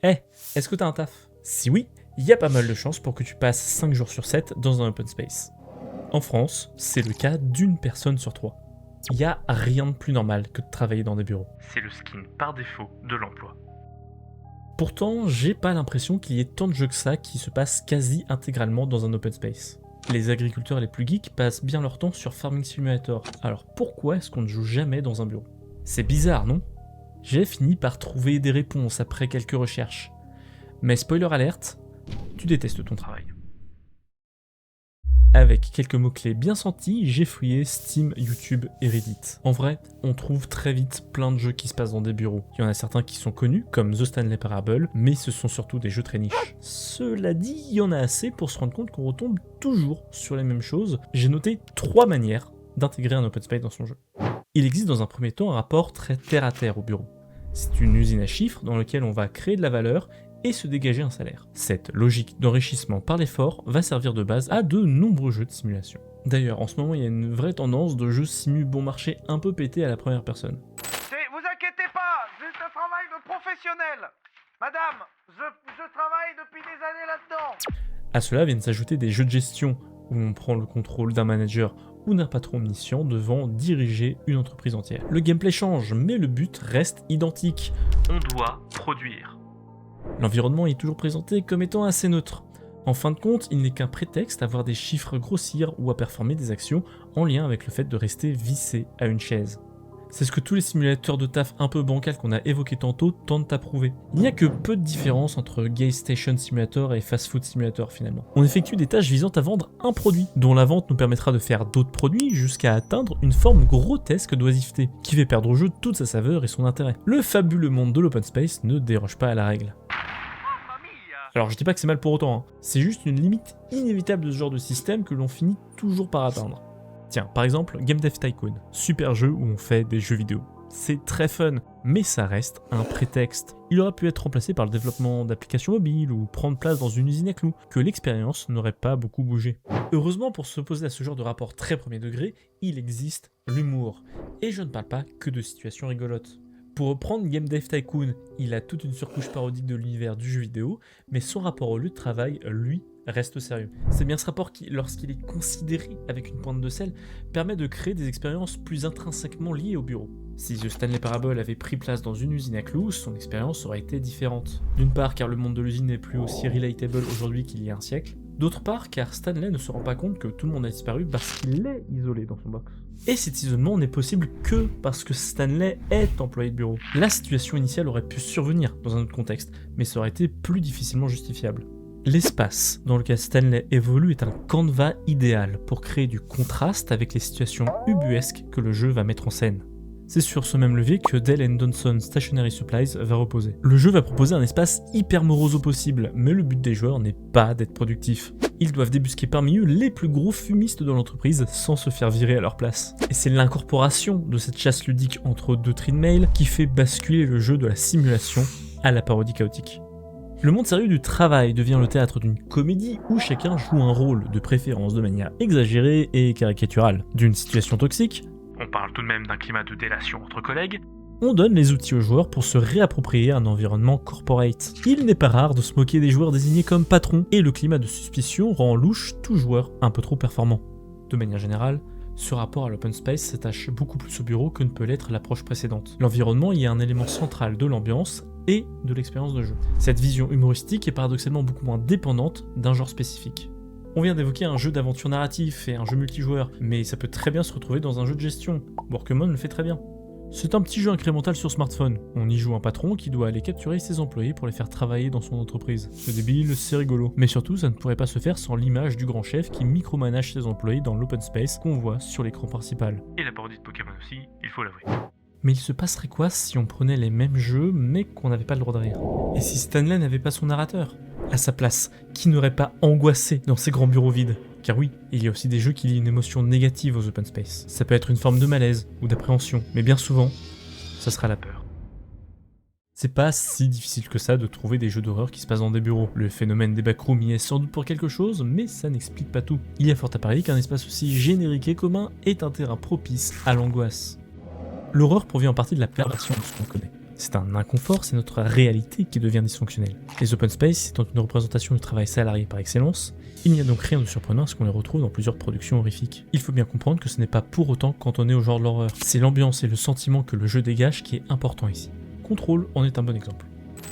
Eh, est-ce que t'as un taf? Si oui, il y a pas mal de chances pour que tu passes 5 jours sur 7 dans un open space. En France, c'est le cas d'une personne sur 3. Il n'y a rien de plus normal que de travailler dans des bureaux. C'est le skin par défaut de l'emploi. Pourtant, j'ai pas l'impression qu'il y ait tant de jeux que ça qui se passent quasi intégralement dans un open space. Les agriculteurs les plus geeks passent bien leur temps sur Farming Simulator, alors pourquoi est-ce qu'on ne joue jamais dans un bureau? C'est bizarre, non? J'ai fini par trouver des réponses après quelques recherches. Mais spoiler alerte, tu détestes ton travail. Avec quelques mots-clés bien sentis, j'ai fouillé Steam, YouTube et Reddit. En vrai, on trouve très vite plein de jeux qui se passent dans des bureaux. Il y en a certains qui sont connus, comme The Stanley Parable, mais ce sont surtout des jeux très niches. Cela dit, il y en a assez pour se rendre compte qu'on retombe toujours sur les mêmes choses. J'ai noté 3 manières d'intégrer un open space dans son jeu. Il existe dans un premier temps un rapport très terre-à-terre au bureau. C'est une usine à chiffres dans laquelle on va créer de la valeur et se dégager un salaire. Cette logique d'enrichissement par l'effort va servir de base à de nombreux jeux de simulation. D'ailleurs, en ce moment, il y a une vraie tendance de jeux simu bon marché un peu pété à la première personne. Vous inquiétez pas, c'est un travail de professionnel. Madame, je travaille depuis des années là-dedans. À cela viennent s'ajouter des jeux de gestion où on prend le contrôle d'un manager ou d'un patron omniscient devant diriger une entreprise entière. Le gameplay change, mais le but reste identique. On doit produire. L'environnement est toujours présenté comme étant assez neutre. En fin de compte, il n'est qu'un prétexte à voir des chiffres grossir ou à performer des actions en lien avec le fait de rester vissé à une chaise. C'est ce que tous les simulateurs de taf un peu bancals qu'on a évoqués tantôt tentent à prouver. Il n'y a que peu de différence entre Gas Station Simulator et Fast Food Simulator finalement. On effectue des tâches visant à vendre un produit, dont la vente nous permettra de faire d'autres produits jusqu'à atteindre une forme grotesque d'oisiveté, qui fait perdre au jeu toute sa saveur et son intérêt. Le fabuleux monde de l'open space ne déroge pas à la règle. Alors je dis pas que c'est mal pour autant, hein. C'est juste une limite inévitable de ce genre de système que l'on finit toujours par atteindre. Tiens, par exemple, Game Dev Tycoon, super jeu où on fait des jeux vidéo. C'est très fun, mais ça reste un prétexte. Il aurait pu être remplacé par le développement d'applications mobiles ou prendre place dans une usine à clous, que l'expérience n'aurait pas beaucoup bougé. Heureusement, pour s'opposer à ce genre de rapport très premier degré, il existe l'humour. Et je ne parle pas que de situations rigolotes. Pour reprendre Game Dev Tycoon, il a toute une surcouche parodique de l'univers du jeu vidéo, mais son rapport au lieu de travail, lui, reste sérieux. C'est bien ce rapport qui, lorsqu'il est considéré avec une pointe de sel, permet de créer des expériences plus intrinsèquement liées au bureau. Si The Stanley Parable avait pris place dans une usine à clous, son expérience aurait été différente. D'une part car le monde de l'usine n'est plus aussi relatable aujourd'hui qu'il y a un siècle, d'autre part car Stanley ne se rend pas compte que tout le monde a disparu parce qu'il est isolé dans son box. Et cet isolement n'est possible que parce que Stanley est employé de bureau. La situation initiale aurait pu survenir dans un autre contexte, mais ça aurait été plus difficilement justifiable. L'espace dans lequel Stanley évolue est un canevas idéal pour créer du contraste avec les situations ubuesques que le jeu va mettre en scène. C'est sur ce même levier que Dell & Johnson Stationery Supplies va reposer. Le jeu va proposer un espace hyper morose au possible, mais le but des joueurs n'est pas d'être productif. Ils doivent débusquer parmi eux les plus gros fumistes de l'entreprise sans se faire virer à leur place. Et c'est l'incorporation de cette chasse ludique entre deux tris de mail qui fait basculer le jeu de la simulation à la parodie chaotique. Le monde sérieux du travail devient le théâtre d'une comédie où chacun joue un rôle, de préférence de manière exagérée et caricaturale. D'une situation toxique, on parle tout de même d'un climat de délation entre collègues, on donne les outils aux joueurs pour se réapproprier un environnement corporate. Il n'est pas rare de se moquer des joueurs désignés comme patrons, et le climat de suspicion rend louche tout joueur un peu trop performant. De manière générale, ce rapport à l'open space s'attache beaucoup plus au bureau que ne peut l'être l'approche précédente. L'environnement y est un élément central de l'ambiance et de l'expérience de jeu. Cette vision humoristique est paradoxalement beaucoup moins dépendante d'un genre spécifique. On vient d'évoquer un jeu d'aventure narratif et un jeu multijoueur, mais ça peut très bien se retrouver dans un jeu de gestion. Workemon le fait très bien. C'est un petit jeu incrémental sur smartphone. On y joue un patron qui doit aller capturer ses employés pour les faire travailler dans son entreprise. C'est débile, c'est rigolo. Mais surtout, ça ne pourrait pas se faire sans l'image du grand chef qui micromanage ses employés dans l'open space qu'on voit sur l'écran principal. Et la parodie de Pokémon aussi, il faut l'avouer. Mais il se passerait quoi si on prenait les mêmes jeux mais qu'on n'avait pas le droit de rire? Et si Stanley n'avait pas son narrateur? À sa place, qui n'aurait pas angoissé dans ces grands bureaux vides? Car oui, il y a aussi des jeux qui lient une émotion négative aux open space. Ça peut être une forme de malaise ou d'appréhension, mais bien souvent, ça sera la peur. C'est pas si difficile que ça de trouver des jeux d'horreur qui se passent dans des bureaux. Le phénomène des backrooms y est sans doute pour quelque chose, mais ça n'explique pas tout. Il y a fort à parier qu'un espace aussi générique et commun est un terrain propice à l'angoisse. L'horreur provient en partie de la perversion de ce qu'on connaît. C'est un inconfort, c'est notre réalité qui devient dysfonctionnelle. Les open space étant une représentation du travail salarié par excellence, il n'y a donc rien de surprenant à ce qu'on les retrouve dans plusieurs productions horrifiques. Il faut bien comprendre que ce n'est pas pour autant cantonné au genre de l'horreur. C'est l'ambiance et le sentiment que le jeu dégage qui est important ici. Control en est un bon exemple.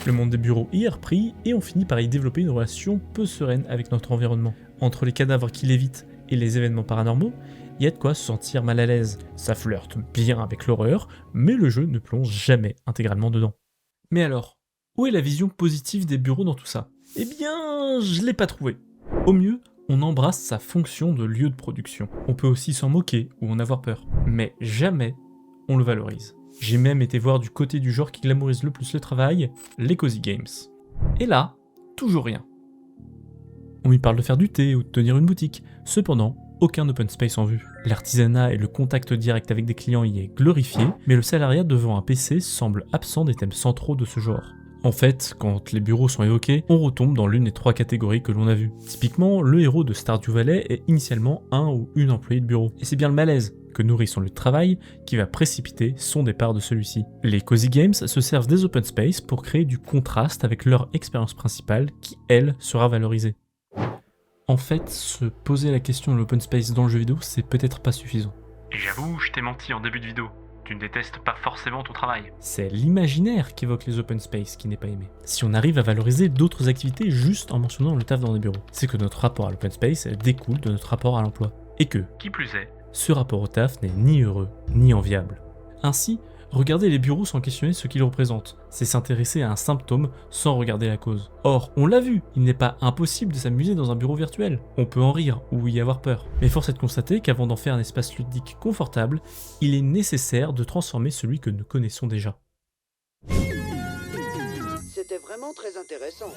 Le monde des bureaux y est repris et on finit par y développer une relation peu sereine avec notre environnement. Entre les cadavres qui l'évitent et les événements paranormaux, il y a de quoi se sentir mal à l'aise. Ça flirte bien avec l'horreur, mais le jeu ne plonge jamais intégralement dedans. Mais alors, où est la vision positive des bureaux dans tout ça? Eh bien, je l'ai pas trouvé. Au mieux, on embrasse sa fonction de lieu de production. On peut aussi s'en moquer ou en avoir peur, mais jamais on le valorise. J'ai même été voir du côté du genre qui glamourise le plus le travail, les cozy games. Et là, toujours rien. On y parle de faire du thé ou de tenir une boutique, cependant, aucun open space en vue. L'artisanat et le contact direct avec des clients y est glorifié, mais le salariat devant un PC semble absent des thèmes centraux de ce genre. En fait, quand les bureaux sont évoqués, on retombe dans l'une des trois catégories que l'on a vues. Typiquement, le héros de Stardew Valley est initialement un ou une employée de bureau. Et c'est bien le malaise que nourrit son lieu de travail qui va précipiter son départ de celui-ci. Les cozy games se servent des open space pour créer du contraste avec leur expérience principale qui, elle, sera valorisée. En fait, se poser la question de l'open space dans le jeu vidéo, c'est peut-être pas suffisant. Et j'avoue, je t'ai menti en début de vidéo. Tu ne détestes pas forcément ton travail. C'est l'imaginaire qu'évoque les open space qui n'est pas aimé. Si on arrive à valoriser d'autres activités juste en mentionnant le taf dans les bureaux, c'est que notre rapport à l'open space découle de notre rapport à l'emploi. Et que, Qui plus est, ce rapport au taf n'est ni heureux, ni enviable. Ainsi, regarder les bureaux sans questionner ce qu'ils représentent, c'est s'intéresser à un symptôme sans regarder la cause. Or, on l'a vu, il n'est pas impossible de s'amuser dans un bureau virtuel. On peut en rire ou y avoir peur. Mais force est de constater qu'avant d'en faire un espace ludique confortable, il est nécessaire de transformer celui que nous connaissons déjà. C'était vraiment très intéressant.